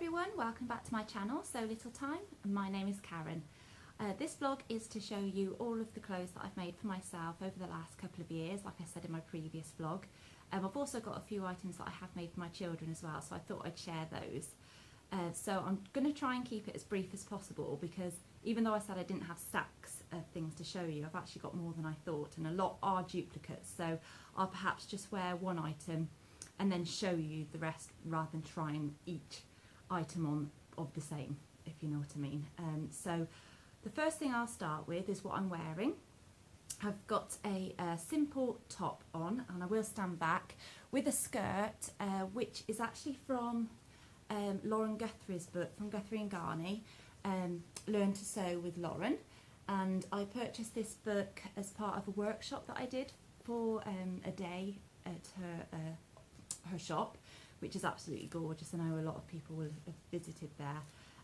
everyone, welcome back to my channel, So Little Time. My name is Karen. This vlog is to show you all of the clothes that I've made for myself over the last couple of years, like I said in my previous vlog. I've also got a few items that I have made for my children as well, so I thought I'd share those. So I'm going to try and keep it as brief as possible because even though I said I didn't have stacks of things to show you, I've actually got more than I thought, and a lot are duplicates, so I'll perhaps just wear one item and then show you the rest rather than try and each item on of the same, if you know what I mean. So the first thing I'll start with is what I'm wearing. I've got a simple top on, and I will stand back with a skirt which is actually from Lauren Guthrie's book, from Guthrie and Ghani, Learn to Sew with Lauren. And I purchased this book as part of a workshop that I did for a day at her shop, which is absolutely gorgeous. I know a lot of people will have visited there,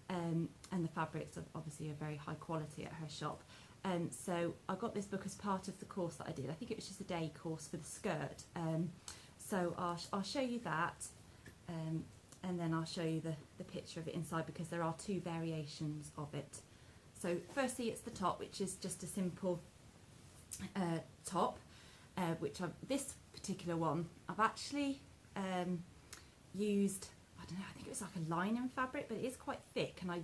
and the fabrics are obviously very high quality at her shop. So I got this book as part of the course that I did. I think it was just a day course for the skirt. So I'll show you that, and then I'll show you the picture of it inside, because there are two variations of it. So firstly, it's the top, which is just a simple top, which this particular one I've actually used, I don't know, I think it was like a linen fabric, but it is quite thick, and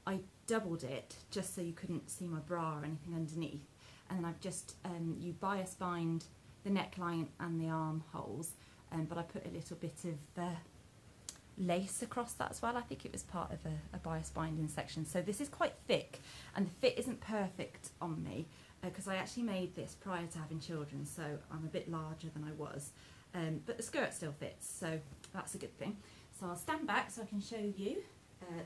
I doubled it just so you couldn't see my bra or anything underneath. And then I've just you bias bind the neckline and the armholes, but I put a little bit of lace across that as well. I think it was part of a bias binding section. So this is quite thick, and the fit isn't perfect on me because I actually made this prior to having children, so I'm a bit larger than I was. But the skirt still fits, so that's a good thing. So I'll stand back so I can show you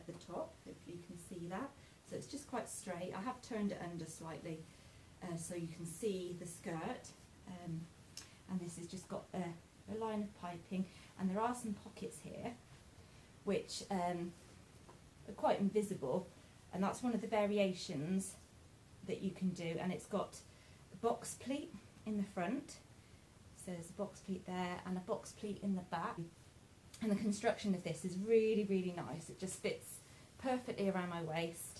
the top. Hopefully you can see that. So it's just quite straight. I have turned it under slightly so you can see the skirt. And this has just got a line of piping, and there are some pockets here which are quite invisible, and that's one of the variations that you can do. And it's got a box pleat in the front. So there's a box pleat there and a box pleat in the back, and the construction of this is really, really nice. It just fits perfectly around my waist.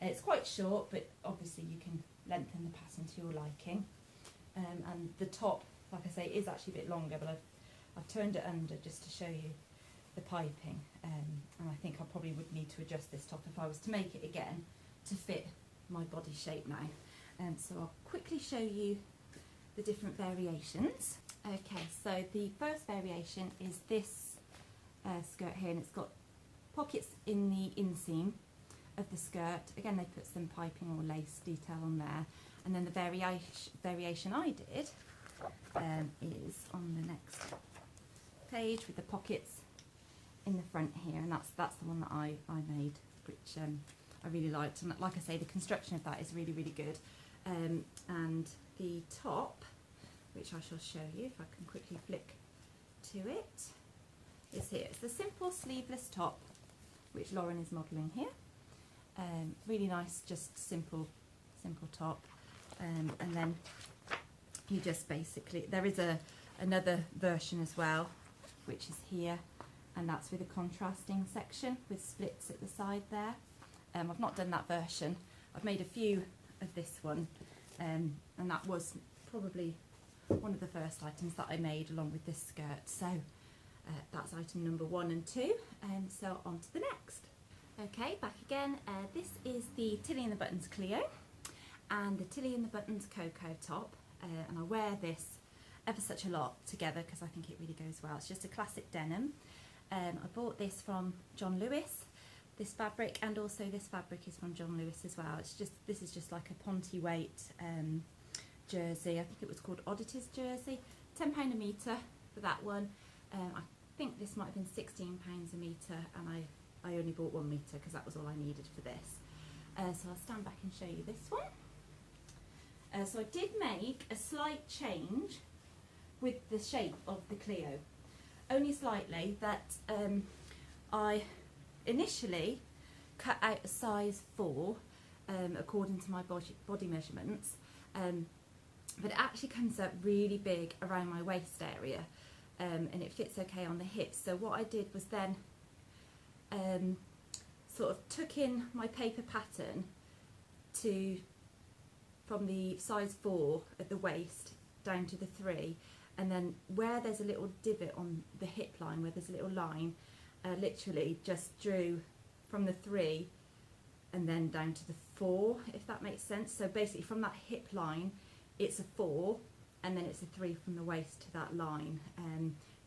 It's quite short, but obviously you can lengthen the pattern to your liking. And the top, like I say, is actually a bit longer, but I've turned it under just to show you the piping. And I think I probably would need to adjust this top if I was to make it again to fit my body shape now. So I'll quickly show you the different variations. Okay, so the first variation is this skirt here, and it's got pockets in the inseam of the skirt. Again, they put some piping or lace detail on there. And then the variation I did is on the next page with the pockets in the front here, and that's the one that I made, which I really liked. And like I say, the construction of that is really, really good. And the top, which I shall show you if I can quickly flick to it, is here. It's the simple sleeveless top, which Lauren is modelling here. Really nice, just simple top. And then you just basically, there is another version as well, which is here, and that's with a contrasting section with splits at the side there. I've not done that version. I've made a few of this one, and that was probably one of the first items that I made along with this skirt. So that's item number 1 and 2, and so on to the next. Okay, back again. This is the Tilly and the Buttons Cleo and the Tilly and the Buttons Coco top, and I wear this ever such a lot together because I think it really goes well. It's just a classic denim. I bought this from John Lewis, this fabric, and also this fabric is from John Lewis as well. This is just like a Ponte weight jersey. I think it was called Oddities jersey. £10 a metre for that one. I think this might have been £16 a metre, and I only bought 1 metre because that was all I needed for this. So I'll stand back and show you this one. So I did make a slight change with the shape of the Cleo, only slightly, that I initially cut out a size 4 according to my body measurements, but it actually comes up really big around my waist area, and it fits okay on the hips. So what I did was then sort of took in my paper pattern from the size 4 at the waist down to the 3, and then where there's a little divot on the hip line, where there's a little line, literally just drew from the 3 and then down to the 4, if that makes sense. So basically from that hip line it's a 4, and then it's a 3 from the waist to that line,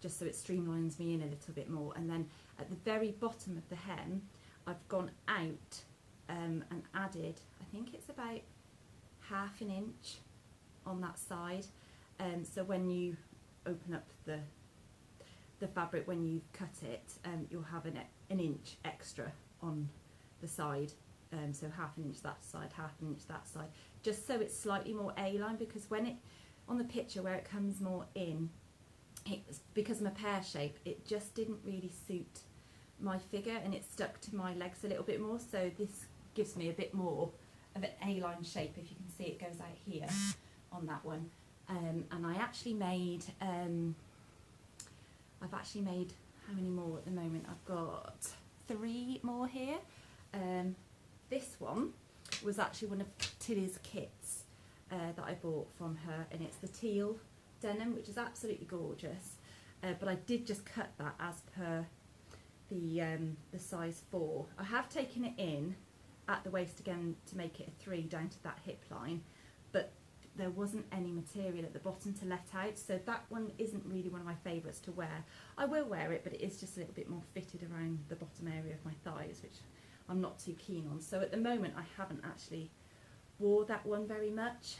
just so it streamlines me in a little bit more. And then at the very bottom of the hem I've gone out and added, I think it's about ½ inch on that side, so when you open up the fabric, when you cut it, you'll have an inch extra on the side, so ½ inch that side, ½ inch that side, just so it's slightly more A-line, because when it, on the picture where it comes more in, it's, because I'm a pear shape, it just didn't really suit my figure and it stuck to my legs a little bit more, so this gives me a bit more of an A-line shape. If you can see, it goes out here on that one. And I actually made, I've actually made, how many more at the moment? I've got 3 more here. This one was actually one of Tilly's kits that I bought from her, and it's the teal denim, which is absolutely gorgeous. But I did just cut that as per the size 4. I have taken it in at the waist again to make it a 3 down to that hip line, but there wasn't any material at the bottom to let out, so that one isn't really one of my favourites to wear. I will wear it, but it is just a little bit more fitted around the bottom area of my thighs, which I'm not too keen on. So at the moment I haven't actually wore that one very much.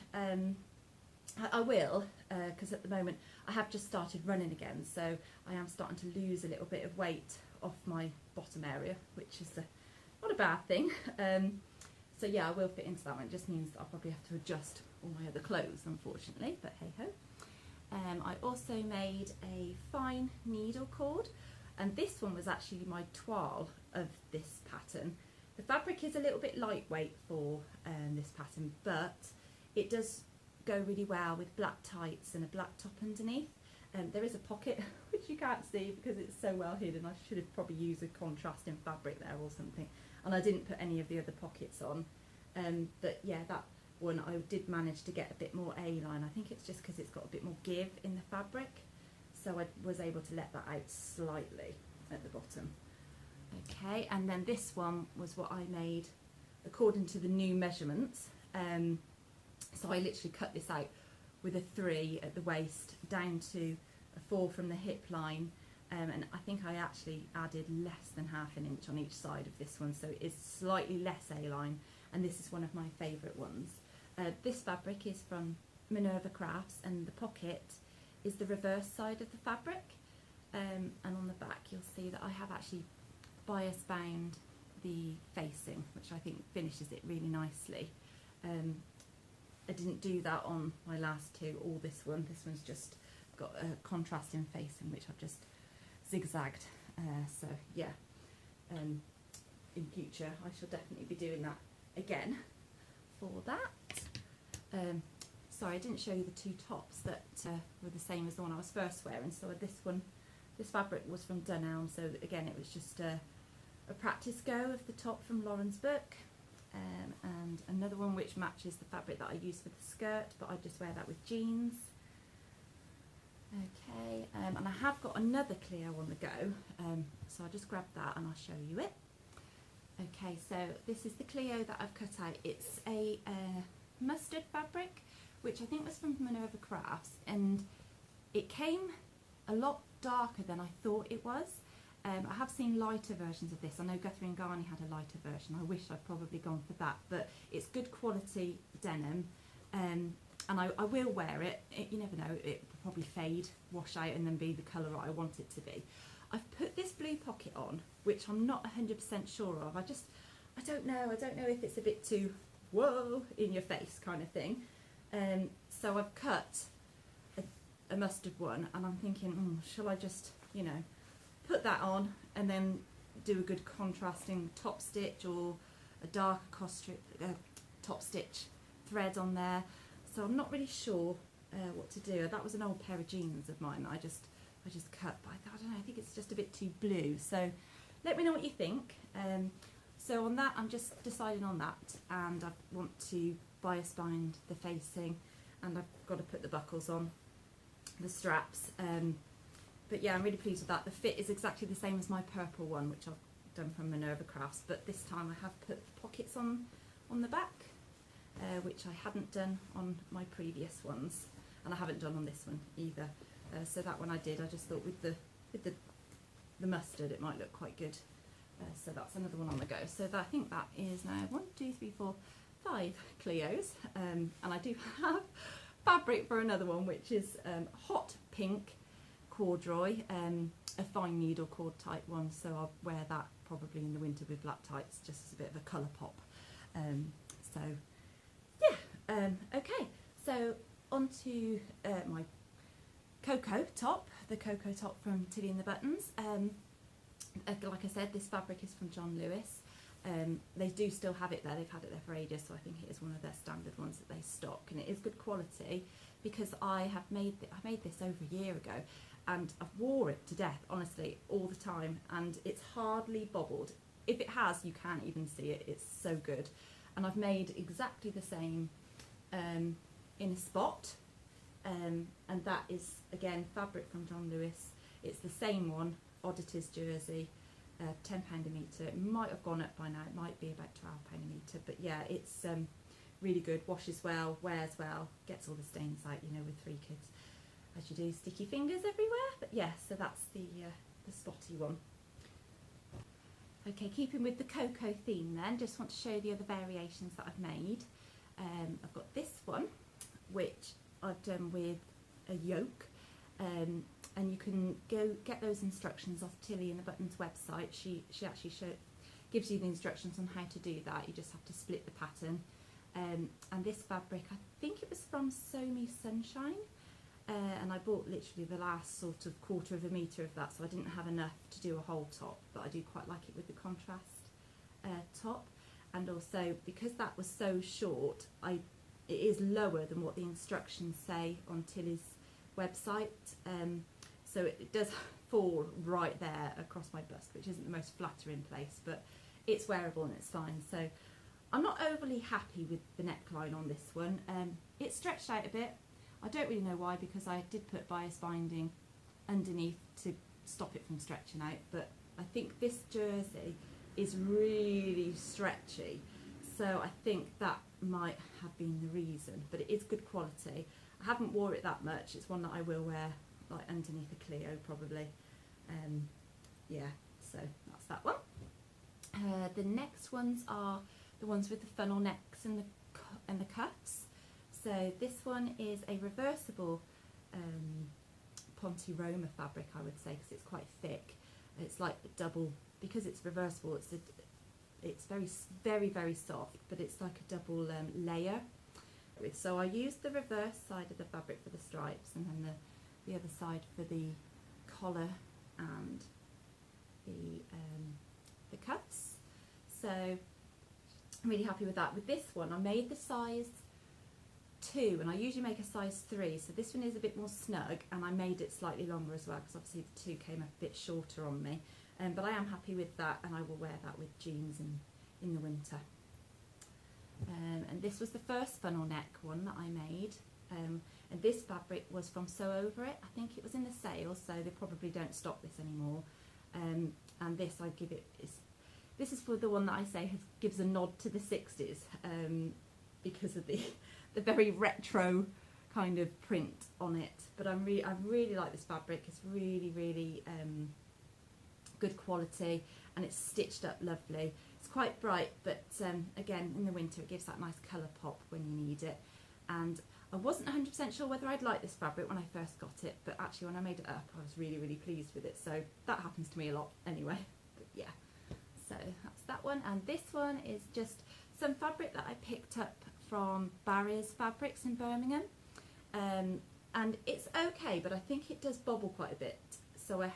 I will, because at the moment I have just started running again, so I am starting to lose a little bit of weight off my bottom area, which is not a bad thing. So yeah, I will fit into that one. It just means that I'll probably have to adjust all my other clothes, unfortunately, but hey ho. I also made a fine needle cord, and this one was actually my toile of this pattern. The fabric is a little bit lightweight for this pattern, but it does go really well with black tights and a black top underneath. There is a pocket which you can't see because it's so well hidden. I should have probably used a contrasting fabric there or something, and I didn't put any of the other pockets on. But yeah, that one I did manage to get a bit more A-line. I think it's just because it's got a bit more give in the fabric, so I was able to let that out slightly at the bottom. Okay, and then this one was what I made according to the new measurements. So I literally cut this out with a 3 at the waist down to a 4 from the hip line, and I think I actually added less than ½ an inch on each side of this one, so it is slightly less A-line, and this is one of my favourite ones. This fabric is from Minerva Crafts, and the pocket is the reverse side of the fabric, and on the back you'll see that I have actually bias bound the facing, which I think finishes it really nicely. I didn't do that on my last 2 or this one. This one's just got a contrasting facing, which I've just zigzagged. So yeah, in future I shall definitely be doing that again for that. Sorry, I didn't show you the 2 tops that were the same as the one I was first wearing. So this fabric was from Dunelm, so again it was just a practice go of the top from Lauren's book. And another one which matches the fabric that I use for the skirt, but I just wear that with jeans. Okay, and I have got another Cleo on the go, so I'll just grab that and I'll show you it. Okay, so this is the Cleo that I've cut out. It's a mustard fabric, which I think was from Minerva Crafts, and it came a lot darker than I thought it was. I have seen lighter versions of this. I know Guthrie and Ghani had a lighter version. I wish I'd probably gone for that, but it's good quality denim, and I will wear it. You never know, it will probably fade, wash out, and then be the colour I want it to be. I've put this blue pocket on, which I'm not 100% sure of. I don't know if it's a bit too whoa in your face kind of thing. So I've cut a mustard one, and I'm thinking, shall I just, you know, put that on and then do a good contrasting top stitch or a darker top stitch thread on there. So I'm not really sure what to do. That was an old pair of jeans of mine that I just cut, but I don't know, I think it's just a bit too blue. So let me know what you think. So on that, I'm just deciding on that, and I want to bias bind the facing, and I've got to put the buckles on, the straps. But yeah, I'm really pleased with that. The fit is exactly the same as my purple one, which I've done from Minerva Crafts, but this time I have put the pockets on the back, which I hadn't done on my previous ones, and I haven't done on this one either. So that one I did. I just thought with the mustard it might look quite good. So that's another one on the go. So I think that is now 1, 2, 3, 4, 5 Cleos, and I do have fabric for another one, which is hot pink corduroy, a fine needle cord type one. So I'll wear that probably in the winter with black tights, just as a bit of a colour pop. So yeah, okay. So on to my Coco top, the Coco top from Tilly and the Buttons. Like I said, this fabric is from John Lewis. They do still have it there, they've had it there for ages, so I think it is one of their standard ones that they stock, and it is good quality because I made this over a year ago, and I've wore it to death, honestly, all the time, and it's hardly bobbled. If it has, you can't even see it, it's so good. And I've made exactly the same in a spot, and that is, again, fabric from John Lewis. It's the same one, Oddities jersey, £10 a metre. It might have gone up by now, it might be about £12 a metre, but yeah, it's really good, washes well, wears well, gets all the stains out, you know, with 3 kids, as you do, sticky fingers everywhere. But yeah, so that's the spotty one. Okay, keeping with the Coco theme then, just want to show the other variations that I've made. I've got this one, which I've done with a yoke, and you can go get those instructions off Tilly and the Buttons website. She actually gives you the instructions on how to do that. You just have to split the pattern. And this fabric, I think it was from Sew Me Sunshine, and I bought literally the last sort of 1/4 of a metre of that, so I didn't have enough to do a whole top, but I do quite like it with the contrast top. And also, because that was so short, it is lower than what the instructions say on Tilly's website, so it does fall right there across my bust, which isn't the most flattering place, but it's wearable and it's fine. So I'm not overly happy with the neckline on this one. It's stretched out a bit. I don't really know why, because I did put bias binding underneath to stop it from stretching out, but I think this jersey is really stretchy, so I think that might have been the reason, but it is good quality. I haven't wore it that much. It's one that I will wear like underneath a Cleo probably. Yeah, so that's that one. The next ones are the ones with the funnel necks and the cuffs. So this one is a reversible Ponte Roma fabric, I would say, because it's quite thick. It's like a double, because it's reversible. It's very soft, but it's like a double layer. So I used the reverse side of the fabric for the stripes, and then the other side for the collar and the cuffs. So I'm really happy with that. With this one, I made the size 2, and I usually make a size 3, so this one is a bit more snug, and I made it slightly longer as well, because obviously the 2 came a bit shorter on me. But I am happy with that, and I will wear that with jeans in the winter. And this was the first funnel neck one that I made, and this fabric was from Sew Over It. I think it was in the sale, so they probably don't stock this anymore. And this I give it this is for the one that I say gives a nod to the 60s, because of the very retro kind of print on it. But I really like this fabric. It's really good quality, and it's stitched up lovely. It's quite bright, but again, in the winter it gives that nice colour pop when you need it. And I wasn't 100% sure whether I'd like this fabric when I first got it, but actually when I made it up I was really pleased with it, so that happens to me a lot anyway. But yeah, so that's that one. And this one is just some fabric that I picked up from Barriers Fabrics in Birmingham, and it's okay, but I think it does bobble quite a bit. So I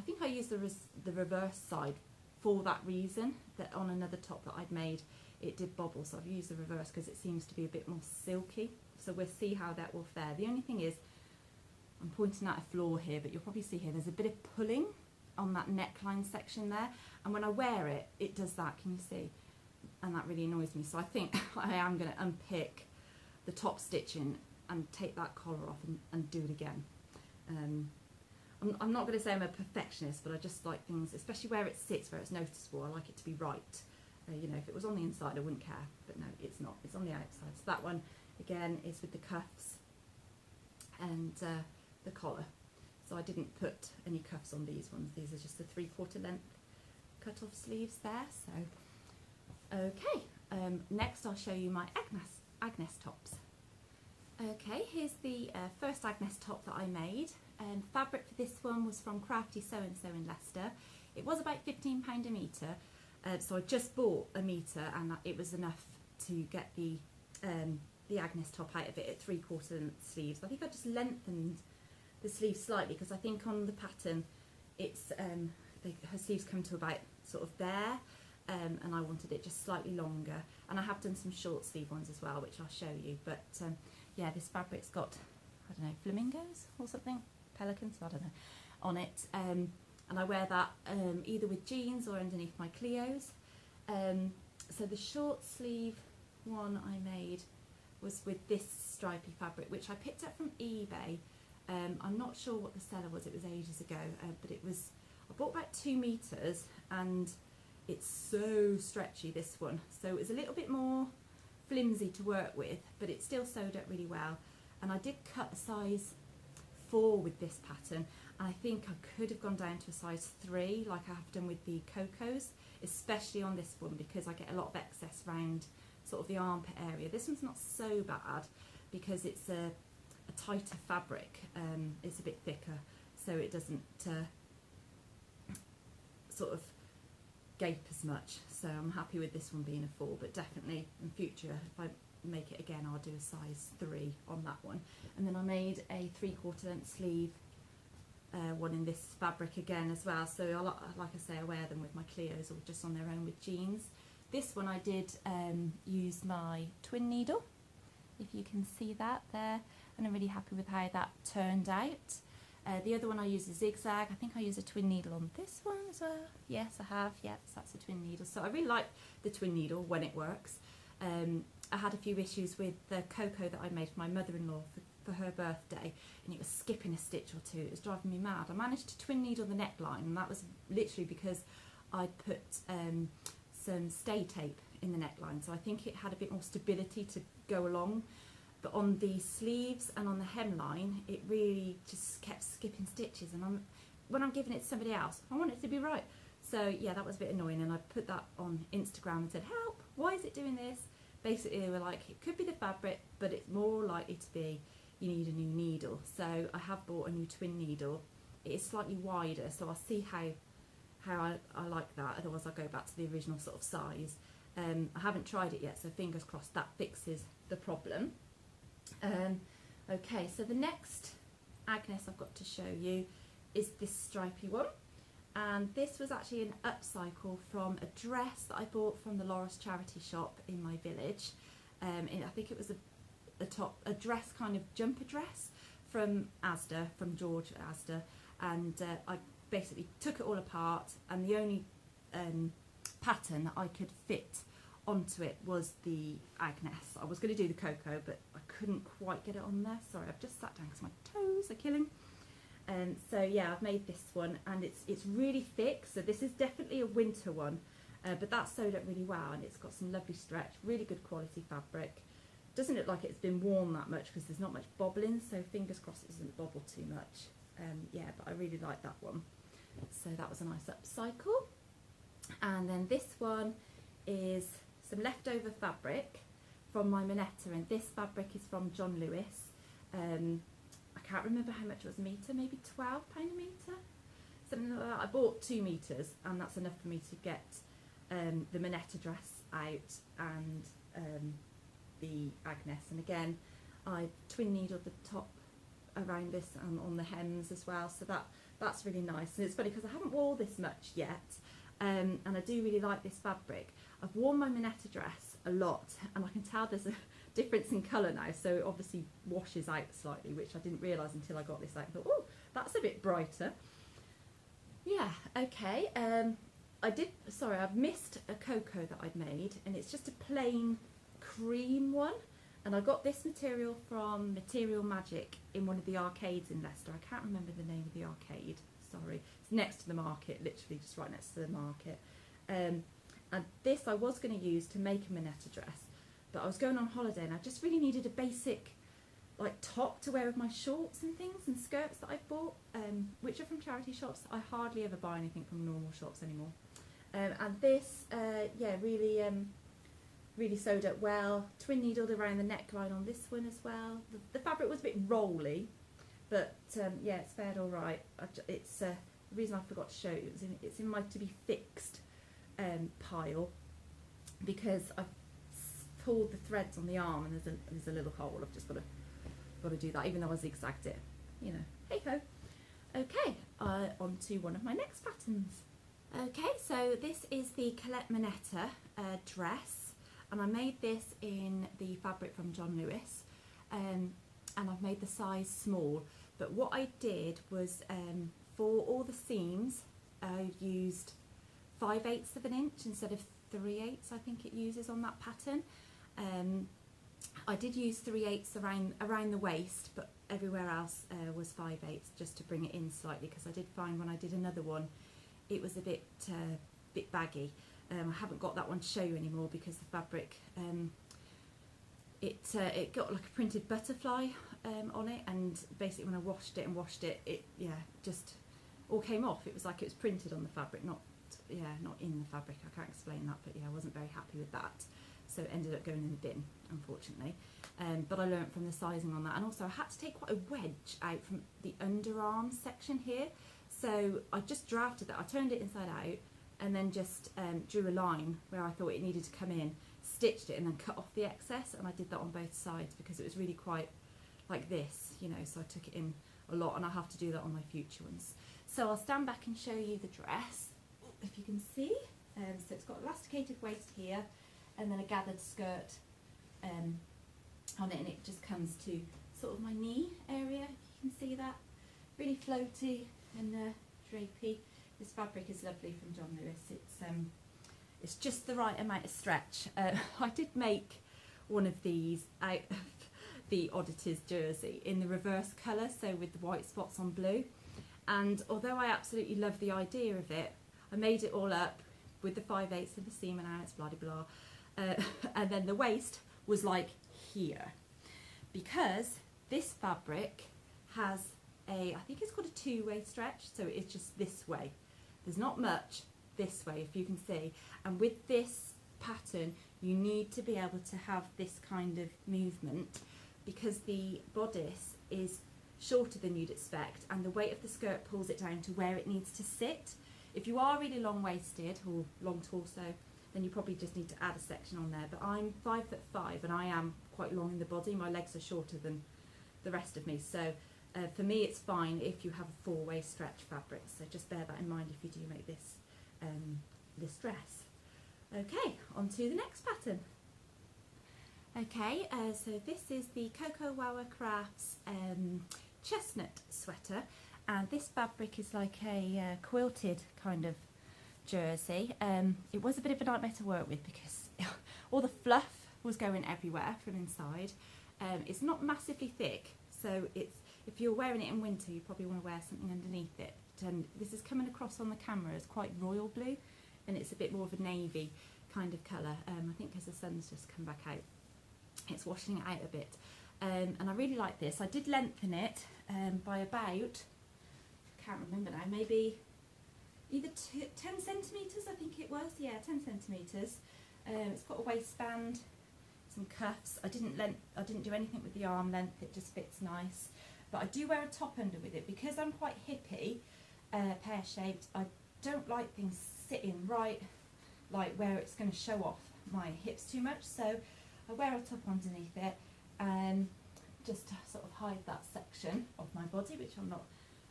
think I used the reverse side for that reason, that on another top that I'd made it did bobble, so I've used the reverse because it seems to be a bit more silky. So we'll see how that will fare. The only thing is, I'm pointing out a flaw here, but you'll probably see here there's a bit of pulling on that neckline section there, and when I wear it, it does that, can you see? And that really annoys me, so I think I am going to unpick the top stitching and take that collar off and do it again. I'm not going to say I'm a perfectionist, but I just like things, especially where it sits, where it's noticeable, I like it to be right. You know, if it was on the inside I wouldn't care, but no, it's not, it's on the outside. So that one again is with the cuffs and the collar. So I didn't put any cuffs on these ones, these are just the 3/4 length cut off sleeves there. So okay, next I'll show you my Agnes tops. Okay, here's the first Agnes top that I made. Fabric for this one was from Crafty Sew So in Leicester. It was about £15 a metre, so I just bought a metre and it was enough to get the Agnes top out of it at 3/4 length sleeves. I think I just lengthened the sleeves slightly because I think on the pattern it's her sleeves come to about sort of there, and I wanted it just slightly longer. And I have done some short sleeve ones as well, which I'll show you. But yeah, this fabric's got, I don't know, flamingos or something, pelicans, I don't know, on it. And I wear that either with jeans or underneath my Cleos. So the short sleeve one I made was with this stripy fabric, which I picked up from eBay. I'm not sure what the seller was, it was ages ago, but it was, I bought about 2 meters and it's so stretchy, this one. So it was a little bit more flimsy to work with, but it still sewed up really well. And I did cut a size 4 with this pattern. And I think I could have gone down to a size 3 like I have done with the Cocos, especially on this one because I get a lot of excess around sort of the armpit area. This one's not so bad because it's a tighter fabric, it's a bit thicker, so it doesn't sort of gape as much. So I'm happy with this one being a 4, but definitely in future if I make it again I'll do a size 3 on that one. And then I made a 3/4 length sleeve one in this fabric again as well. So like I say, I wear them with my Cleos or just on their own with jeans. This one I did use my twin needle, if you can see that there, and I'm really happy with how that turned out. The other one I used a zigzag. I think I used a twin needle on this one as well. Yes, I have. Yes, that's a twin needle. So I really like the twin needle when it works. I had a few issues with the Coco that I made for my mother-in-law for her birthday, and it was skipping a stitch or two. It was driving me mad. I managed to twin needle the neckline, and that was literally because I put some stay tape in the neckline, so I think it had a bit more stability to go along. But on the sleeves and on the hemline, it really just kept skipping stitches, and when I'm giving it to somebody else, I want it to be right. So yeah, that was a bit annoying, and I put that on Instagram and said, help, why is it doing this? Basically they were like, it could be the fabric, but it's more likely to be you need a new needle. So I have bought a new twin needle. It is slightly wider, so I'll see how I like that, otherwise I'll go back to the original sort of size. I haven't tried it yet, so fingers crossed that fixes the problem. Okay, so the next Agnes I've got to show you is this stripy one, and this was actually an upcycle from a dress that I bought from the Loris charity shop in my village. I think it was a dress, kind of jumper dress from Asda, from George Asda, and I basically took it all apart, and the only pattern that I could fit onto it was the Agnes. I was going to do the Coco, but I couldn't quite get it on there. Sorry, I've just sat down because my toes are killing. So yeah, I've made this one, and it's really thick, so this is definitely a winter one, but that's sewed up really well, and it's got some lovely stretch, really good quality fabric. Doesn't look like it's been worn that much because there's not much bobbling, so fingers crossed it doesn't bobble too much. Yeah, but I really like that one. So that was a nice upcycle. And then this one is some leftover fabric from my Miette, and this fabric is from John Lewis. I can't remember how much it was a metre, maybe £12 a metre, something like that. I bought 2 metres, and that's enough for me to get the Miette dress out and the Agnes. And again, I twin needled the top around this and on the hems as well, so that's really nice. And it's funny because I haven't worn this much yet, and I do really like this fabric. I've worn my Miette dress a lot, and I can tell there's a difference in colour now, so it obviously washes out slightly, which I didn't realise until I got this out and thought, oh, that's a bit brighter. Yeah, okay. I've missed a Coco that I'd made, and it's just a plain cream one. And I got this material from Material Magic in one of the arcades in Leicester. I can't remember the name of the arcade, sorry. It's next to the market, literally just right next to the market. And this I was going to use to make a Miette dress, but I was going on holiday and I just really needed a basic like top to wear with my shorts and things and skirts that I bought, which are from charity shops. I hardly ever buy anything from normal shops anymore. And this, yeah, really sewed up well. Twin needled around the neckline on this one as well. The fabric was a bit rolly, but yeah, it's fared all right. It's the reason I forgot to show you. It's in my to be fixed pile, because I've pulled the threads on the arm and there's a little hole. I've just got to do that, even though I zigzagged it. You know, hey ho. Okay, on to one of my next patterns. Okay, so this is the Colette Minetta dress, and I made this in the fabric from John Lewis, and I've made the size small. But what I did was, for all the seams, I used 5/8 of an inch instead of 3/8 I think it uses on that pattern. I did use 3/8 around the waist, but everywhere else was 5/8 just to bring it in slightly, because I did find when I did another one it was a bit baggy. I haven't got that one to show you anymore because the fabric it got like a printed butterfly on it, and basically when I washed it, it yeah, just all came off. It was like it was printed on the fabric, not in the fabric. I can't explain that, but yeah, I wasn't very happy with that, so it ended up going in the bin, unfortunately. But I learnt from the sizing on that, and also I had to take quite a wedge out from the underarm section here, so I just drafted that. I turned it inside out and then just drew a line where I thought it needed to come in, stitched it, and then cut off the excess, and I did that on both sides because it was really quite like this, you know, so I took it in a lot, and I'll have to do that on my future ones. So I'll stand back and show you the dress, if you can see. So it's got elasticated waist here, and then a gathered skirt on it, and it just comes to sort of my knee area. You can see that, really floaty and drapey. This fabric is lovely from John Lewis. It's just the right amount of stretch. I did make one of these out of the Oddities jersey in the reverse colour, so with the white spots on blue. And although I absolutely love the idea of it, I made it all up with the 5/8 of the seam allowance, blah blah blah, and then the waist was like here, because this fabric has I think it's called a two-way stretch, so it's just this way. There's not much this way, if you can see, and with this pattern you need to be able to have this kind of movement, because the bodice is shorter than you'd expect, and the weight of the skirt pulls it down to where it needs to sit. If you are really long-waisted or long torso, then you probably just need to add a section on there, but I'm 5'5" and I am quite long in the body. My legs are shorter than the rest of me, so for me it's fine if you have a 4-way stretch fabric, so just bear that in mind if you do make this this dress. Okay, on to the next pattern. Okay, so this is the Coco Wawa Crafts Chestnut sweater, and this fabric is like a quilted kind of jersey. It was a bit of a nightmare to work with because all the fluff was going everywhere from inside. It's not massively thick, so if you're wearing it in winter you probably want to wear something underneath it. This is coming across on the camera as quite royal blue, and it's a bit more of a navy kind of colour. I think because the sun's just come back out, it's washing it out a bit, and I really like this. I did lengthen it by about, I can't remember now, maybe either 10 centimetres I think it was, yeah, 10 centimetres. It's got a waistband, some cuffs. I didn't do anything with the arm length, it just fits nice. But I do wear a top under with it because I'm quite hippie, pear-shaped. I don't like things sitting right like where it's going to show off my hips too much, so I wear a top underneath it just to sort of hide that section of my body, which I'm not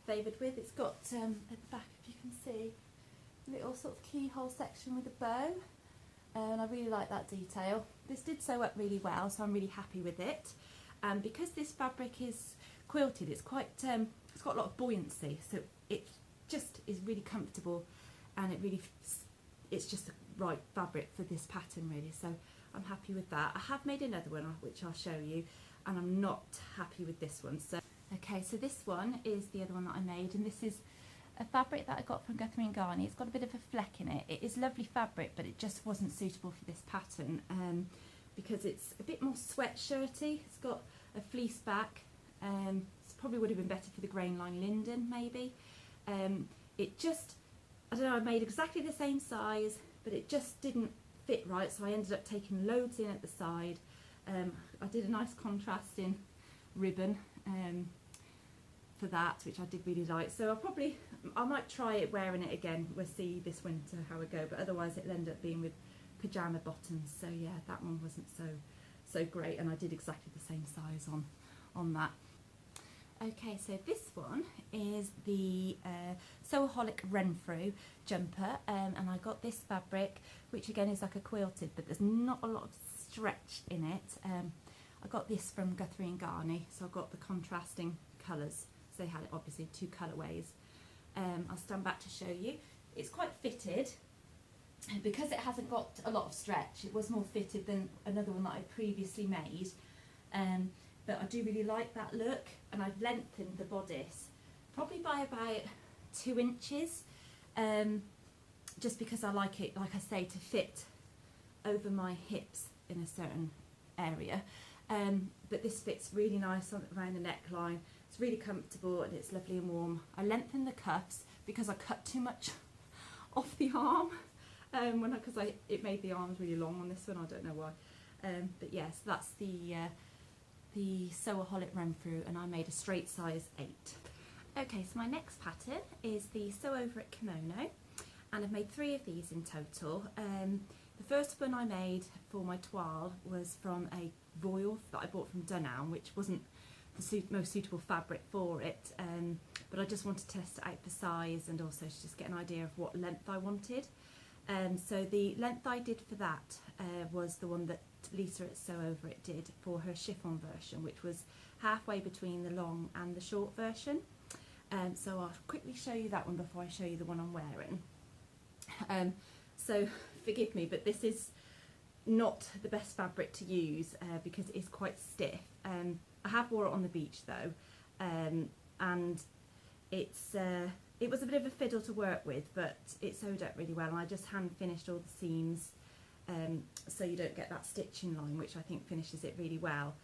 favoured with. It's got at the back, if you can see, a little sort of keyhole section with a bow, and I really like that detail. This did sew up really well, so I'm really happy with it. And because this fabric is quilted, it's quite it's got a lot of buoyancy, so it just is really comfortable, and it's just the right fabric for this pattern really, so I'm happy with that. I have made another one which I'll show you, and I'm not happy with this one. So okay, so this one is the other one that I made, and this is a fabric that I got from Guthrie and Ghani. It's got a bit of a fleck in it. It is lovely fabric, but it just wasn't suitable for this pattern because it's a bit more sweatshirty. It's got a fleece back. It probably would have been better for the grain line linden maybe. It just, I don't know, I made exactly the same size, but it just didn't fit right, so I ended up taking loads in at the side. I did a nice contrasting ribbon for that, which I did really like, so I might try it wearing it again. We'll see this winter how I go, but otherwise it'll end up being with pyjama bottoms. So yeah, that one wasn't so great, and I did exactly the same size on that. Okay, so this one is the Sewaholic Renfrew jumper, and I got this fabric, which again is like a quilted, but there's not a lot of stretch in it. I got this from Guthrie and Ghani, so I got the contrasting colours. So they had it obviously two colourways. I'll stand back to show you. It's quite fitted, and because it hasn't got a lot of stretch, it was more fitted than another one that I previously made. But I do really like that look, and I've lengthened the bodice probably by about 2 inches, just because I like it, like I say, to fit over my hips in a certain area. But this fits really nice around the neckline. It's really comfortable and it's lovely and warm. I lengthened the cuffs because I cut too much off the arm because it made the arms really long on this one. I don't know why. But yes, that's the Sewaholic Renfrew, and I made a straight size 8. Okay, so my next pattern is the Sew Over It Kimono, and I've made 3 of these in total. The first one I made for my toile was from a voile that I bought from Dunelm, which wasn't the most suitable fabric for it, but I just wanted to test it out for size and also to just get an idea of what length I wanted. So the length I did for that was the one that Lisa at Sew Over It did for her chiffon version, which was halfway between the long and the short version. So I'll quickly show you that one before I show you the one I'm wearing. So forgive me, but this is not the best fabric to use because it is quite stiff. I have wore it on the beach though, and it was a bit of a fiddle to work with, but it sewed up really well, and I just hand finished all the seams so you don't get that stitching line, which I think finishes it really well,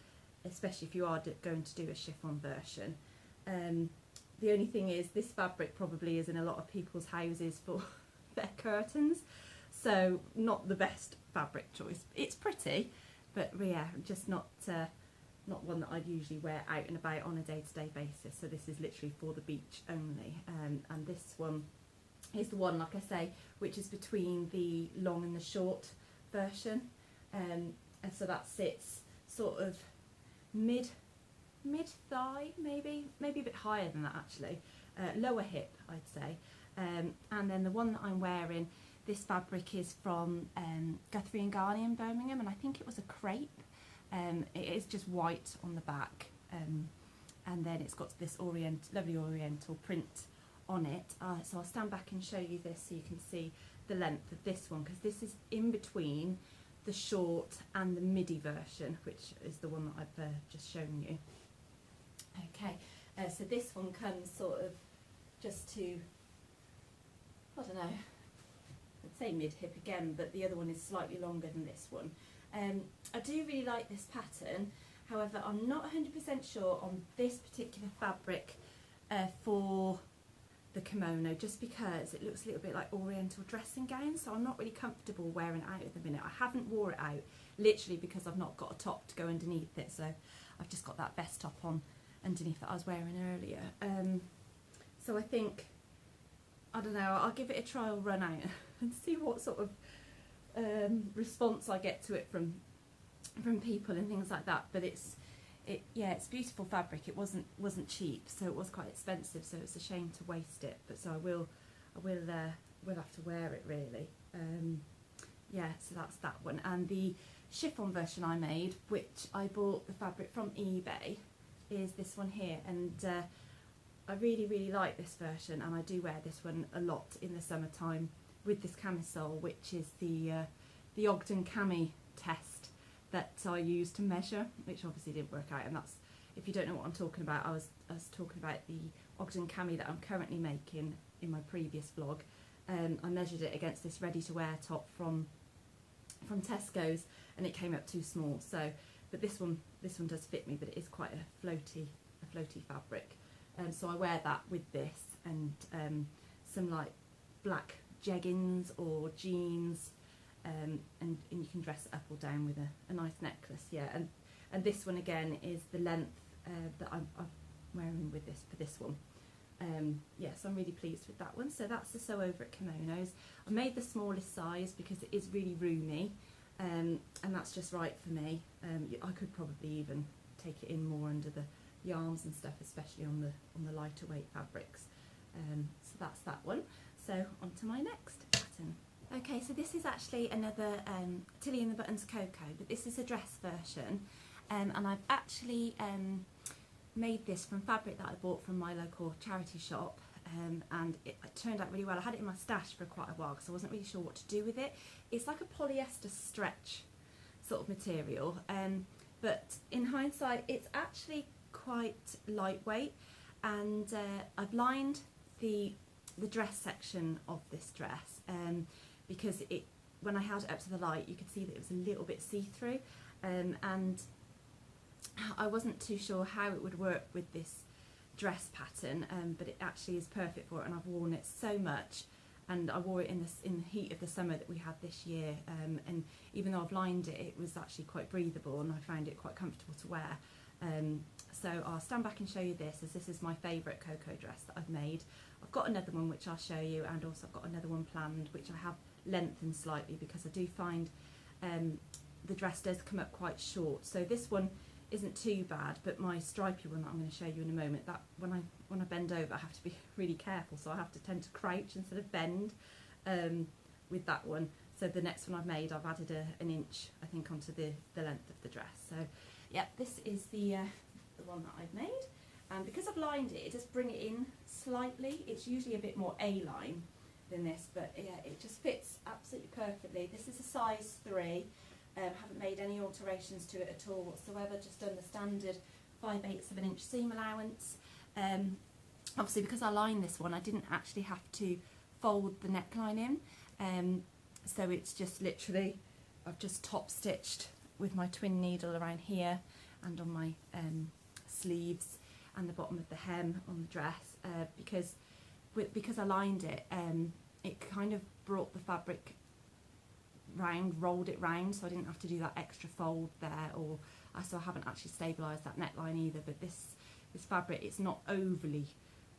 especially if you are going to do a chiffon version. The only thing is this fabric probably is in a lot of people's houses for their curtains, so not the best fabric choice. It's pretty, but yeah, just not one that I'd usually wear out and about on a day-to-day basis. So this is literally for the beach only, and this one is the one, like I say, which is between the long and the short version, and so that sits sort of mid thigh, maybe a bit higher than that actually, lower hip I'd say. And then the one that I'm wearing, this fabric is from Guthrie and Ghani in Birmingham, and I think it was a crepe. It is just white on the back, and then it's got this lovely oriental print on it. So I'll stand back and show you this so you can see the length of this one, because this is in between the short and the midi version, which is the one that I've just shown you. Okay, so this one comes sort of just to, I don't know, I'd say mid-hip again, but the other one is slightly longer than this one. I do really like this pattern, however I'm not 100% sure on this particular fabric for the kimono, just because it looks a little bit like oriental dressing gown, so I'm not really comfortable wearing it out at the minute. I haven't wore it out literally because I've not got a top to go underneath it, so I've just got that vest top on underneath that I was wearing earlier. So I think, I don't know, I'll give it a trial run out and see what sort of response I get to it from people and things like that. But it's beautiful fabric. It wasn't cheap, so it was quite expensive, so it's a shame to waste it. But so I will have to wear it really. Yeah, so that's that one. And the chiffon version I made, which I bought the fabric from eBay, is this one here, and I really like this version, and I do wear this one a lot in the summertime with this camisole, which is the Ogden cami test that I used to measure, which obviously didn't work out. And that's, if you don't know what I'm talking about, I was talking about the Ogden cami that I'm currently making in my previous vlog. I measured it against this ready-to-wear top from Tesco's, and it came up too small. So, but this one does fit me, but it is quite a floaty fabric. So I wear that with this and some like black jeggings or jeans, and you can dress it up or down with a nice necklace. Yeah, and this one again is the length that I'm wearing with this for this one. Yes, I'm really pleased with that one. So that's the Sew Over It Kimonos. I made the smallest size because it is really roomy, and that's just right for me. I could probably even take it in more under the arms and stuff, especially on the lighter weight fabrics. So that's that one. So on to my next pattern. Okay, so this is actually another Tilly and the Buttons Coco, but this is a dress version, and I've actually made this from fabric that I bought from my local charity shop, and it turned out really well. I had it in my stash for quite a while because I wasn't really sure what to do with it. It's like a polyester stretch sort of material, but in hindsight it's actually quite lightweight, and I've lined the dress section of this dress because when I held it up to the light you could see that it was a little bit see-through, and I wasn't too sure how it would work with this dress pattern, but it actually is perfect for it, and I've worn it so much, and I wore it in the heat of the summer that we had this year, and even though I've lined it, it was actually quite breathable and I found it quite comfortable to wear. So I'll stand back and show you this, as this is my favourite Coco dress that I've made. I've got another one which I'll show you, and also I've got another one planned which I have lengthened slightly because I do find the dress does come up quite short. So this one isn't too bad, but my stripy one that I'm going to show you in a moment, that when I bend over I have to be really careful, so I have to tend to crouch instead of bend with that one. So the next one I've made, I've added an inch I think onto the length of the dress. So yeah, this is the one that I've made, and because I've lined it, it does bring it in slightly. It's usually a bit more A-line than this, but yeah, it just fits absolutely perfectly. This is a size 3. Haven't made any alterations to it at all whatsoever, just done the standard 5/8 of an inch seam allowance. Obviously because I lined this one, I didn't actually have to fold the neckline in, so it's just literally, I've just top stitched with my twin needle around here and on my sleeves and the bottom of the hem on the dress, because I lined it, it kind of brought the fabric round, rolled it round, so I didn't have to do that extra fold there, or so I haven't actually stabilised that neckline either. But this fabric, it's not overly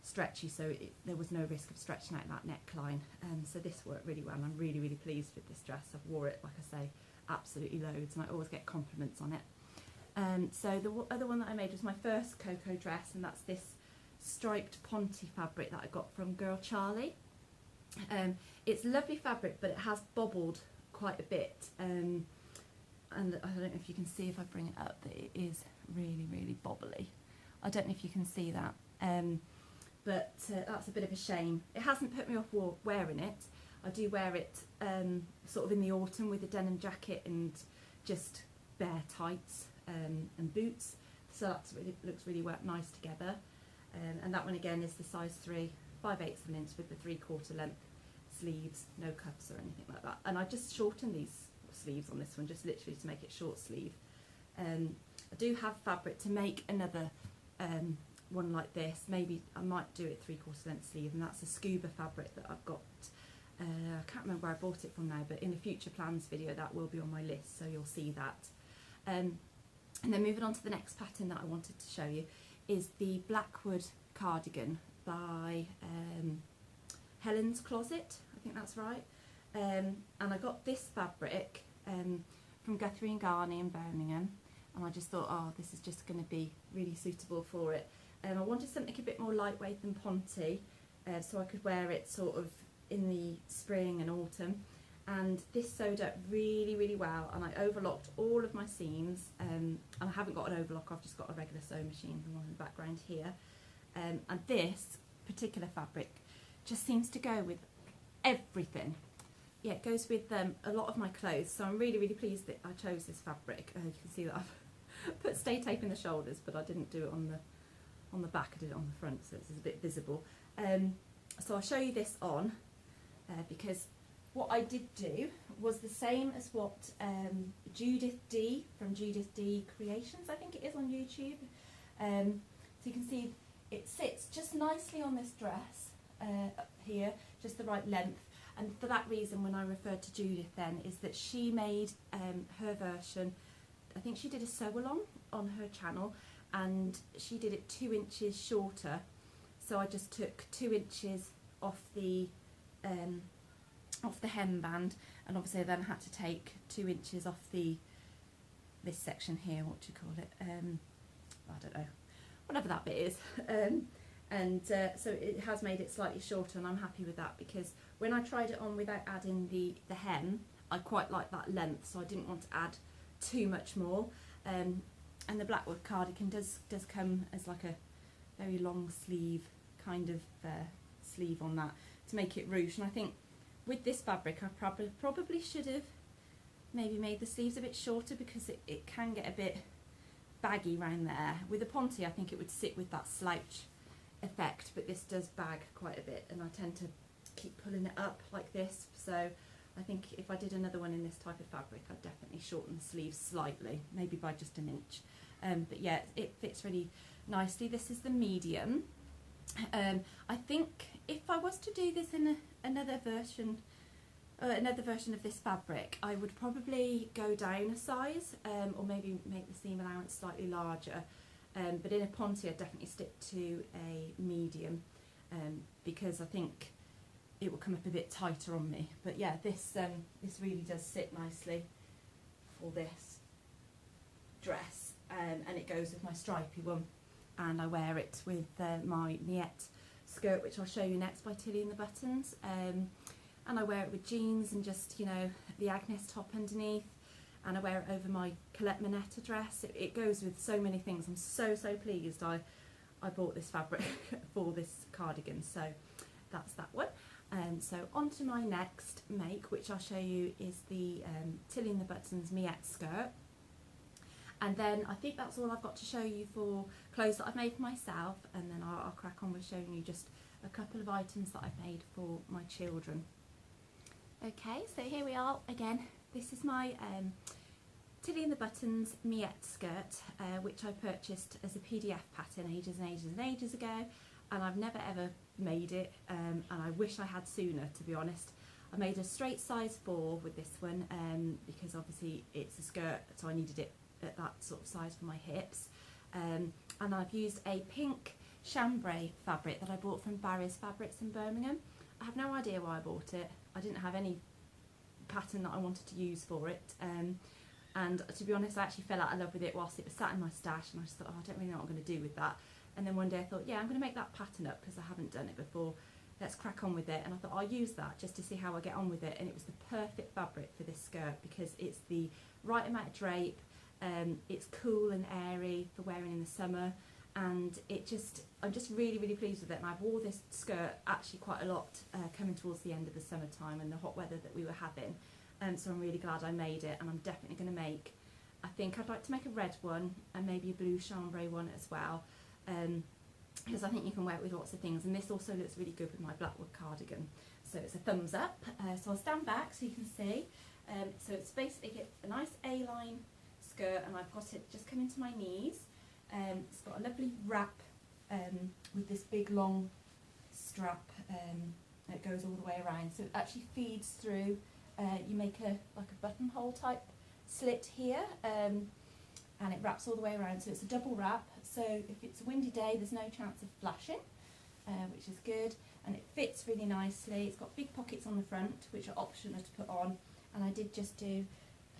stretchy, so there was no risk of stretching out that neckline, so this worked really well, and I'm really pleased with this dress. I've wore it, like I say, absolutely loads, and I always get compliments on it. So the other one that I made was my first Coco dress, and that's this striped ponte fabric that I got from Girl Charlie. It's lovely fabric, but it has bobbled quite a bit, and I don't know if you can see, if I bring it up, that it is really bobbly. I don't know if you can see that, but that's a bit of a shame. It hasn't put me off wearing it. I do wear it sort of in the autumn with a denim jacket and just bare tights and boots, so that looks really nice together. And that one again is the size 3, 5/8 of an inch with the 3/4 length sleeves, no cuffs or anything like that. And I just shortened these sleeves on this one, just literally to make it short sleeve. I do have fabric to make another one like this. Maybe I might do it 3/4 length sleeve, and that's a scuba fabric that I've got. I can't remember where I bought it from now, but in a future plans video that will be on my list, so you'll see that. And then moving on to the next pattern that I wanted to show you is the Blackwood cardigan by Helen's Closet, I think that's right. And I got this fabric from Guthrie and Ghani in Birmingham, and I just thought, oh, this is just going to be really suitable for it. I wanted something a bit more lightweight than ponte, so I could wear it sort of in the spring and autumn. And this sewed up really well, and I overlocked all of my seams, and I haven't got an overlock, I've just got a regular sewing machine, the one in the background here. and this particular fabric just seems to go with everything. Yeah, it goes with a lot of my clothes, so I'm really, really pleased that I chose this fabric. You can see that I've put stay tape in the shoulders, but I didn't do it on the back, I did it on the front, so it's a bit visible. So I'll show you this on, because what I did do was the same as what Judith D from Judith D Creations, I think it is, on YouTube. So you can see it sits just nicely on this dress here, just the right length. And for that reason, when I referred to Judith then, is that she made her version, I think she did a sew along on her channel, and she did it 2 inches shorter. So I just took 2 inches off the hemband, and obviously I then had to take 2 inches off this section here, what do you call it? I don't know, whatever that bit is. So it has made it slightly shorter, and I'm happy with that, because when I tried it on without adding the hem, I quite like that length, so I didn't want to add too much more. And the Blackwood cardigan does come as like a very long sleeve kind of sleeve on that to make it ruche. And I think with this fabric I probably should have maybe made the sleeves a bit shorter, because it can get a bit baggy around there. With a ponte I think it would sit with that slouch effect, but this does bag quite a bit, and I tend to keep pulling it up like this, so I think if I did another one in this type of fabric I'd definitely shorten the sleeves slightly, maybe by just an inch. But yeah, it fits really nicely. This is the medium. I think if I was to do this in another version of this fabric, I would probably go down a size, or maybe make the seam allowance slightly larger. But in a ponte I'd definitely stick to a medium, because I think it will come up a bit tighter on me. But yeah, this really does sit nicely for this dress, and it goes with my stripy one, and I wear it with my Miette skirt, which I'll show you next, by Tilly and the Buttons, and I wear it with jeans and just, you know, the Agnes top underneath, and I wear it over my Colette Minetta dress. It goes with so many things. I'm so pleased I bought this fabric for this cardigan. So that's that one. So on to my next make, which I'll show you, is the Tilly and the Buttons Miette skirt. And then I think that's all I've got to show you for clothes that I've made for myself, and then I'll crack on with showing you just a couple of items that I've made for my children. Okay, so here we are again. This is my Tilly and the Buttons Miette skirt, which I purchased as a PDF pattern ages and ages and ages ago, and I've never ever made it, and I wish I had sooner, to be honest. I made a straight size 4 with this one, because obviously it's a skirt, so I needed it at that sort of size for my hips, and I've used a pink chambray fabric that I bought from Barry's Fabrics in Birmingham. I have no idea why I bought it. I didn't have any pattern that I wanted to use for it, and to be honest I actually fell out of love with it whilst it was sat in my stash, and I just thought, oh, I don't really know what I'm going to do with that. And then one day I thought, yeah, I'm going to make that pattern up because I haven't done it before. Let's crack on with it. And I thought I'll use that just to see how I get on with it, and it was the perfect fabric for this skirt because it's the right amount of drape, it's cool and airy for wearing in the summer, and I'm just really pleased with it. And I wore this skirt actually quite a lot coming towards the end of the summertime and the hot weather that we were having, so I'm really glad I made it. And I'm definitely going to make, I think I'd like to make a red one and maybe a blue chambray one as well, because I think you can wear it with lots of things, and this also looks really good with my Blackwood cardigan, so it's a thumbs up. So I'll stand back so you can see. So it's basically a nice A-line skirt, and I've got it just coming to my knees. It's got a lovely wrap with this big long strap that goes all the way around, so it actually feeds through. You make like a buttonhole type slit here, and it wraps all the way around, so it's a double wrap, so if it's a windy day there's no chance of flashing, which is good, and it fits really nicely. It's got big pockets on the front which are optional to put on, and I did just do,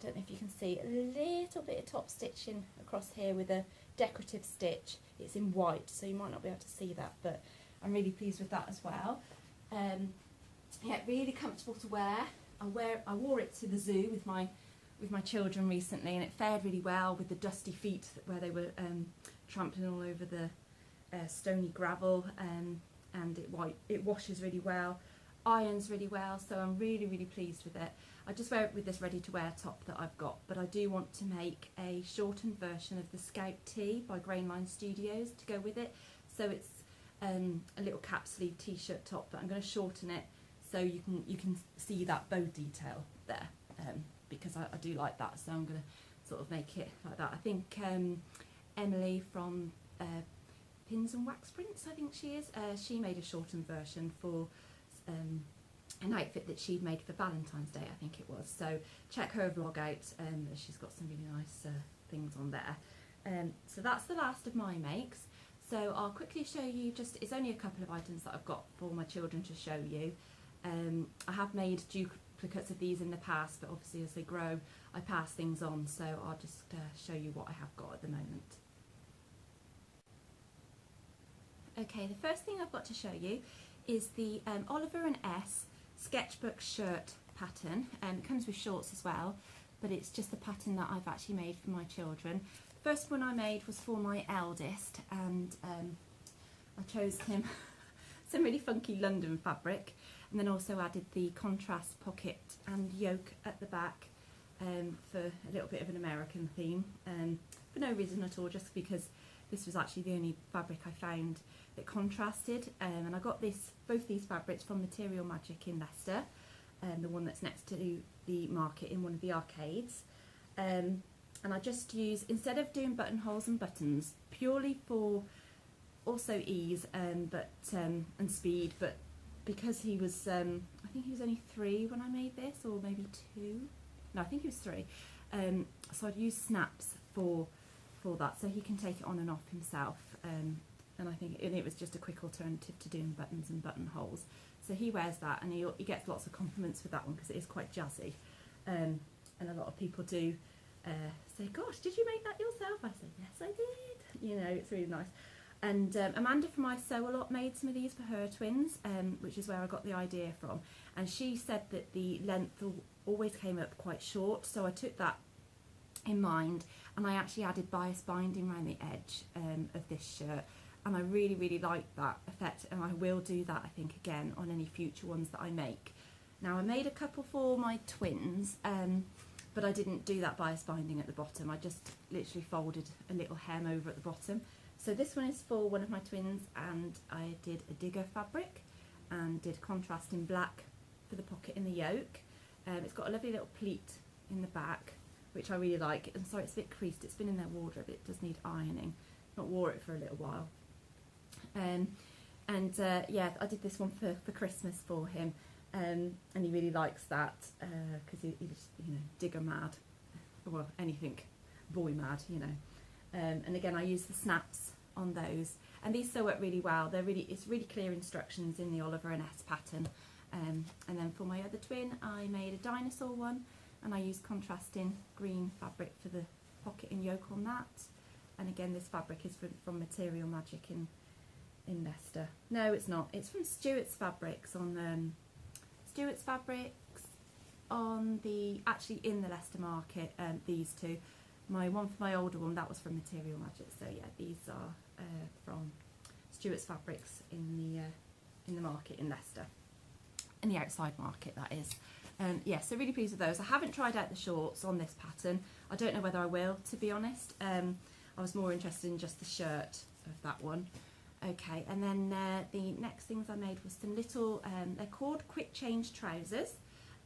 I don't know if you can see, a little bit of top stitching across here with a decorative stitch. It's in white, so you might not be able to see that, but I'm really pleased with that as well. Yeah, really comfortable to wear. I wore it to the zoo with my children recently, and it fared really well with the dusty feet where they were trampling all over the stony gravel, and it washes really well, irons really well, so I'm really pleased with it. I just wear it with this ready to wear top that I've got, but I do want to make a shortened version of the Scout Tee by Grainline Studios to go with it. So it's a little cap sleeve t-shirt top, but I'm going to shorten it so you can see that bow detail there, because I do like that, so I'm going to sort of make it like that. I think Emily from Pins and Waxprints, I think she is, she made a shortened version for an outfit that she'd made for Valentine's Day, I think it was. So check her vlog out, she's got some really nice things on there. So that's the last of my makes. So I'll quickly show you, it's only a couple of items that I've got for my children to show you. I have made duplicates of these in the past, but obviously as they grow I pass things on, so I'll just show you what I have got at the moment. Okay, the first thing I've got to show you is the Oliver and S sketchbook shirt pattern. It comes with shorts as well, but it's just the pattern that I've actually made for my children. The first one I made was for my eldest, and I chose him some really funky London fabric, and then also added the contrast pocket and yoke at the back for a little bit of an American theme, for no reason at all, just because this was actually the only fabric I found that contrasted, and I got both these fabrics from Material Magic in Leicester, the one that's next to the market in one of the arcades, and I just use, instead of doing buttonholes and buttons, purely for also ease and speed, but because he was, I think he was only 3 when I made this, or maybe 2, no, I think he was 3, so I'd use snaps for that, so he can take it on and off himself, and I think it was just a quick alternative to doing buttons and buttonholes. So he wears that, and he gets lots of compliments with that one because it is quite jazzy, and a lot of people do say, "Gosh, did you make that yourself?" I said, "Yes, I did." You know, it's really nice. And Amanda from I Sew A Lot made some of these for her twins, which is where I got the idea from. And she said that the length always came up quite short, so I took that in mind, and I actually added bias binding around the edge of this shirt, and I really like that effect, and I will do that, I think, again on any future ones that I make. Now, I made a couple for my twins, but I didn't do that bias binding at the bottom. I just literally folded a little hem over at the bottom. So this one is for one of my twins, and I did a digger fabric and did contrast in black for the pocket and the yoke. It's got a lovely little pleat in the back, which I really like. And sorry, it's a bit creased, it's been in their wardrobe, it does need ironing. Not wore it for a little while. Yeah, I did this one for Christmas for him, and he really likes that because he's, you know, digger mad, well, anything boy mad, you know. And again, I use the snaps on those, and these sew up really well. It's really clear instructions in the Oliver and S pattern. And then for my other twin, I made a dinosaur one, and I used contrasting green fabric for the pocket and yoke on that. And again, this fabric is from Material Magic in Leicester. No, it's not. It's from Stewart's Fabrics on actually in the Leicester market. These two. My one for my older one, that was from Material Magic. So yeah, these are from Stewart's Fabrics in the market in Leicester, in the outside market, that is. Yeah, so really pleased with those. I haven't tried out the shorts on this pattern. I don't know whether I will, to be honest. I was more interested in just the shirt of that one. Okay, and then the next things I made was some little, they're called quick change trousers,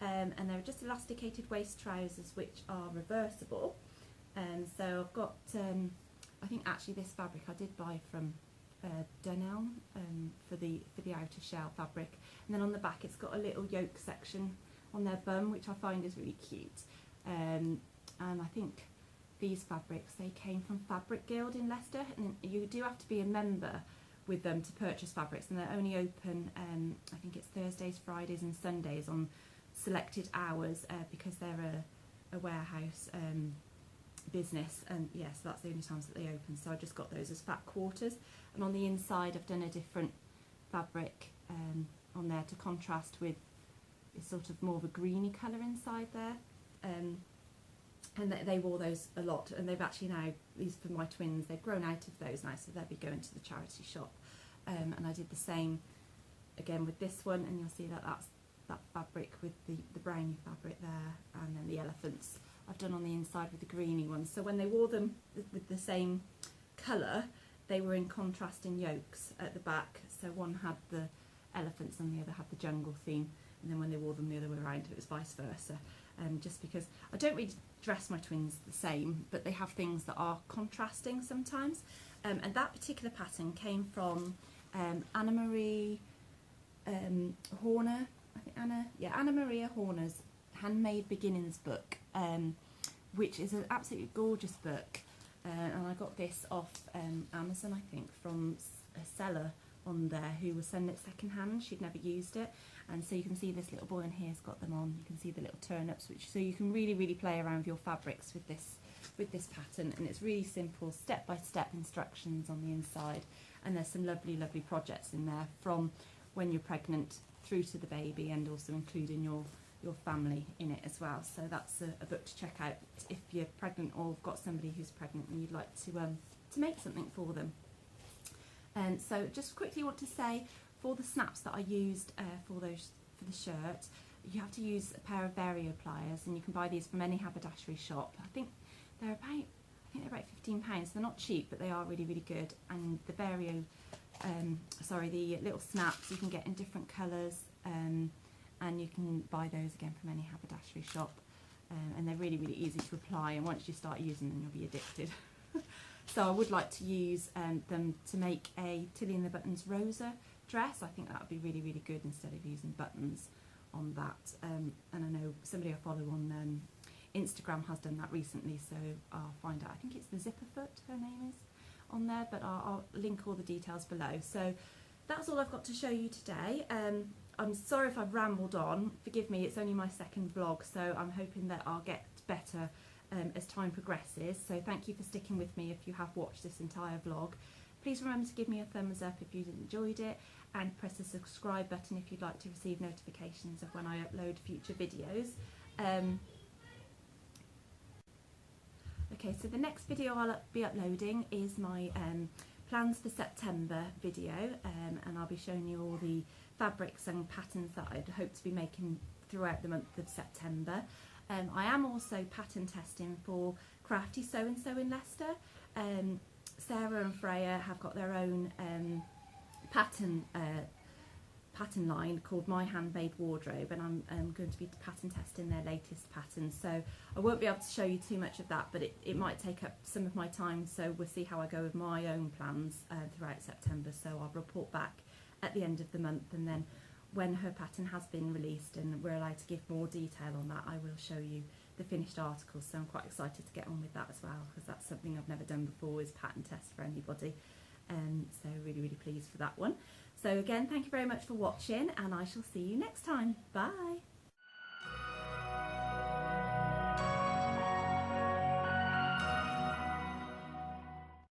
and they're just elasticated waist trousers which are reversible. So I've got, I think actually this fabric I did buy from Dunelm for the outer shell fabric, and then on the back it's got a little yoke section on their bum, which I find is really cute. And I think these fabrics, they came from Fabric Guild in Leicester, and you do have to be a member with them to purchase fabrics, and they're only open, I think it's Thursdays, Fridays and Sundays on selected hours, because they're a warehouse business, and yes, yeah, so that's the only times that they open. So I just got those as fat quarters, and on the inside I've done a different fabric on there to contrast with it's sort of more of a greeny colour inside there, and they wore those a lot, and they've actually now, these for my twins, they've grown out of those now, so they'll be going to the charity shop. And I did the same again with this one, and you'll see that that's that fabric with the browny fabric there, and then the elephants I've done on the inside with the greeny ones. So when they wore them with the same colour, they were in contrasting yolks at the back, so one had the elephants and the other had the jungle theme, and then when they wore them the other way around it was vice versa. Just because I don't really dress my twins the same, but they have things that are contrasting sometimes. And that particular pattern came from Anna Marie Horner, I think Anna Maria Horner's Handmade Beginnings book, which is an absolutely gorgeous book. And I got this off Amazon, I think, from a seller on there who was selling it second hand. She'd never used it, and so you can see this little boy in here has got them on. You can see the little turnips, which so you can really play around with your fabrics with this pattern, and it's really simple step-by-step instructions on the inside, and there's some lovely projects in there from when you're pregnant through to the baby, and also including your family in it as well. So that's a book to check out if you're pregnant or have got somebody who's pregnant and you'd like to make something for them. And so just quickly want to say, for the snaps that I used for the shirt, you have to use a pair of Vario pliers, and you can buy these from any haberdashery shop. I think they're about £15. They're not cheap, but they are really good. And the Vario, the little snaps you can get in different colours, and you can buy those again from any haberdashery shop. And they're really easy to apply, and once you start using them, you'll be addicted. So I would like to use them to make a Tilly and the Buttons Rosa dress. I think that would be really good instead of using buttons on that. And I know somebody I follow on Instagram has done that recently, so I'll find out. I think it's thezipperfoot, her name is, on there, but I'll link all the details below. So that's all I've got to show you today. I'm sorry if I've rambled on. Forgive me, it's only my second vlog, so I'm hoping that I'll get better as time progresses. So thank you for sticking with me if you have watched this entire vlog. Please remember to give me a thumbs up if you enjoyed it, and press the subscribe button if you'd like to receive notifications of when I upload future videos. Okay, so the next video I'll be uploading is my plans for September video, and I'll be showing you all the fabrics and patterns that I'd hope to be making throughout the month of September. I am also pattern testing for Crafty Sew So in Leicester. Sarah and Freya have got their own pattern line called My Handmade Wardrobe, and I'm going to be pattern testing their latest patterns. So I won't be able to show you too much of that, but it might take up some of my time, so we'll see how I go with my own plans throughout September. So I'll report back at the end of the month, and then when her pattern has been released and we're allowed to give more detail on that, I will show you the finished articles. So I'm quite excited to get on with that as well, because that's something I've never done before, is pattern test for anybody. So really pleased for that one. So again, thank you very much for watching, and I shall see you next time. Bye.